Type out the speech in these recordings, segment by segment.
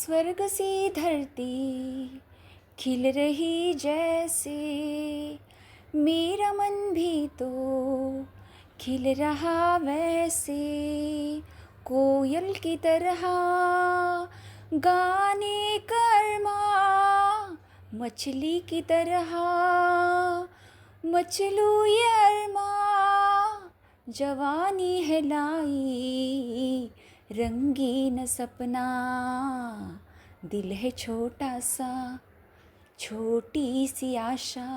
स्वर्ग सी धरती खिल रही जैसे, मेरा मन भी तो खिल रहा वैसे, कोयल की तरह गाने कर माँ, मछली की तरह मचलू ये अरमा, जवानी है लाई रंगीन सपना, दिल है छोटा सा छोटी सी आशा,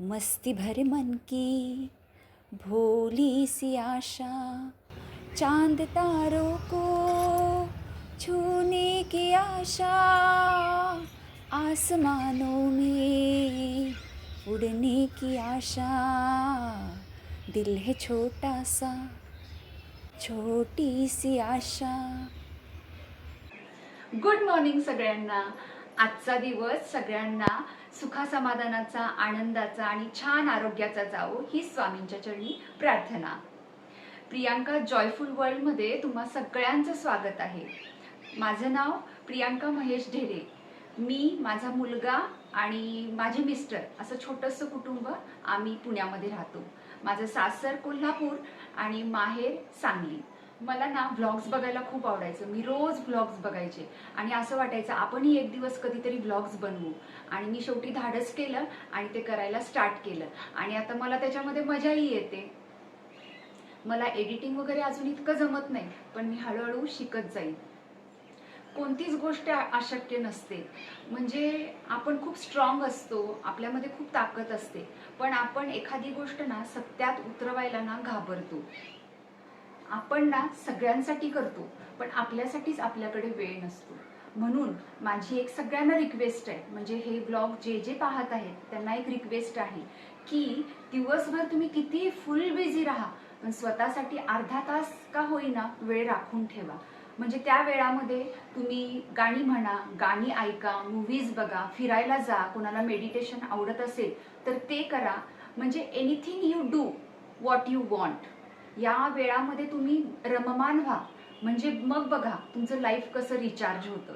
मस्ती भरे मन की भोली सी आशा, चांद तारों को छूने की आशा, आसमानों में उड़ने की आशा, दिल है छोटा सा छोटी सी आशा. गुड मॉर्निंग सगळ्यांना. आजचा दिवस सगळ्यांना सुखासमाधानाचा, आनंदाचा आणि छान आरोग्याचा जावो ही स्वामींच्या चरणी प्रार्थना. प्रियांका जॉयफुल वर्ल्डमध्ये तुम्हा सगळ्यांचं स्वागत आहे. माझं नाव प्रियांका महेश ढेरे. मी, माझा मुलगा आणि माझे मिस्टर असं छोटंसं कुटुंब आम्ही पुण्यामध्ये राहतो. माझं सासर कोल्हापूर आणि माहेर सांगली. मला ना व्लॉग्स बघायला खूप आवडायचं. मी रोज व्लॉग्स बघायचे आणि असं वाटायचं आपणही एक दिवस कधीतरी व्लॉग्स बनवू. आणि मी शेवटी धाडस केलं आणि ते करायला स्टार्ट केलं आणि आता मला त्याच्यामध्ये मजाही येते. मला एडिटिंग वगैरे अजून इतकं जमत नाही, पण मी हळूहळू शिकत जाईल. कोणतीच गोष्ट अशक्य नसते. म्हणजे आपण खूप स्ट्रॉंग असतो, आपल्यामध्ये खूप ताकद असते, पण आपण एखादी गोष्ट ना सत्यात उतरवायला ना घाबरतो. आपण ना सगळ्यांसाठी करतो, पण आपल्यासाठीच आपल्याकडे वेळ नसतो. म्हणून माझी एक सगळ्यांना रिक्वेस्ट आहे, म्हणजे हे ब्लॉग जे जे पाहत आहेत त्यांना एक रिक्वेस्ट आहे की दिवसभर तुम्ही किती फुल बिझी राहा, पण स्वतःसाठी अर्धा तास का होईना वेळ राखून ठेवा. म्हणजे त्या वेळामध्ये तुम्ही गाणी म्हणा, गाणी ऐका, मूव्हीज बघा, फिरायला जा, कोणाला मेडिटेशन आवडत असेल तर ते करा. म्हणजे anything you do what you want. या वेळामध्ये तुम्ही रममान व्हा. म्हणजे मग बघा तुमचं लाईफ कसं रिचार्ज होतं.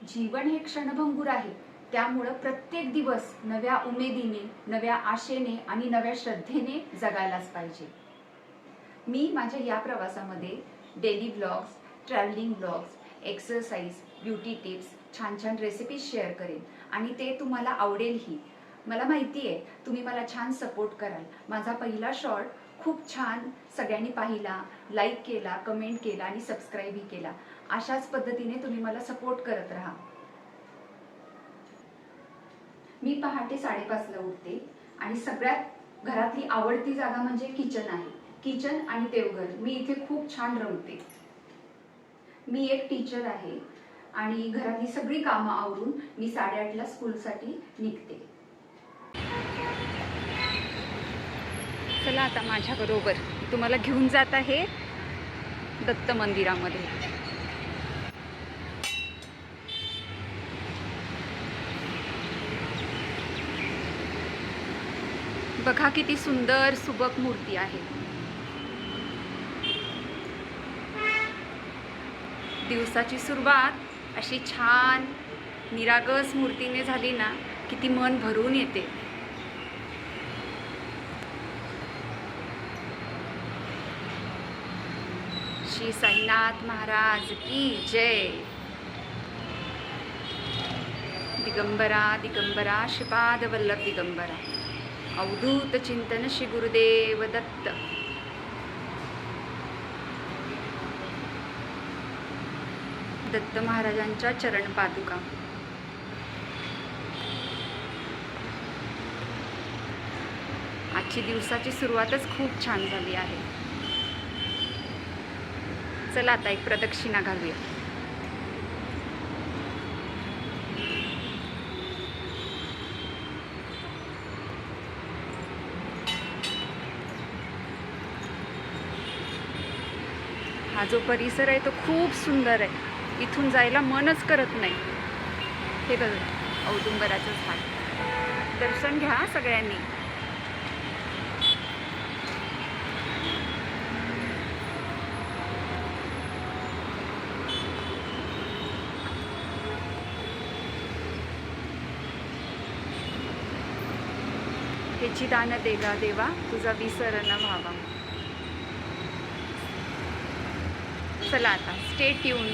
जीवन हे क्षणभंगूर आहे, त्यामुळं प्रत्येक दिवस नव्या उमेदीने, नव्या आशेने आणि नव्या श्रद्धेने जगायलाच पाहिजे. मी माझ्या या प्रवासामध्ये daily vlogs, travelling vlogs, exercise, beauty tips, छान छान रेसिपीज शेअर करेन आणि ते तुम्हाला आवडेलही. मला माहिती आहे तुम्ही मला छान सपोर्ट कराल. माझा पहिला शॉर्ट खूप छान सगळ्यांनी पाहिला, लाईक केला, कमेंट केला आणि सबस्क्राईबही केला. अशाच पद्धतीने तुम्ही मला सपोर्ट करत राहा. मी पहाटे 5:30ला उठते आणि सगळ्यात घरातली आवडती जागा म्हणजे किचन आहे. किचन आणि देवघर मी इथे खूप छान रमते. मी एक टीचर आहे आणि घरातली सगळी कामं आवरून मी 8:30ला स्कूलसाठी निघते. चला आता माझ्याबरोबर तुम्हाला घेऊन जात आहे दत्त मंदिरामध्ये. बघा किती सुंदर सुबक मूर्ती आहे. दिवसाची सुरुवात अशी छान निरागस मूर्तीने झाली ना, किती मन भरून येते. श्री साईनाथ महाराज की जय. दिगंबरा दिगंबरा श्रीपाद वल्लभ दिगंबरा. अवधूत चिंतन श्री गुरुदेव दत्त. दत्त महाराजांच्या चरण पादुका. आजची दिवसाची सुरुवातच खूप छान झाली आहे. चला आता एक प्रदक्षिणा घालूया. हा जो परिसर आहे तो खूप सुंदर आहे. इथून जायला मनच करत नाही. हे बघा औदुंबराचं झाड. दर्शन घ्या सगळ्यांनी. ह्याची दान देगा देवा तुझा विसर न व्हावा. चला आता स्टे ट्यून्ड.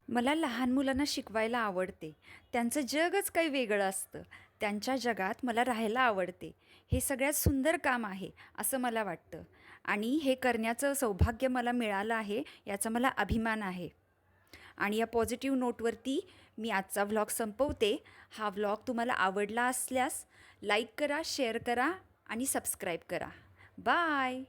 मला लहान मुलांना शिकवायला आवडते. त्यांचं जगच काही वेगळं असतं. त्यांच्या जगात मला राहायला आवडते. हे सगळ्यात सुंदर काम आहे असं मला वाटतं आणि हे करण्याचं सौभाग्य मला मिळालं आहे याचा मला अभिमान आहे. आणि या पॉझिटिव्ह नोटवरती मी आजचा व्लॉग संपवते. हा व्लॉग तुम्हाला आवडला असल्यास लाईक करा, शेअर करा आणि सबस्क्राईब करा. बाय.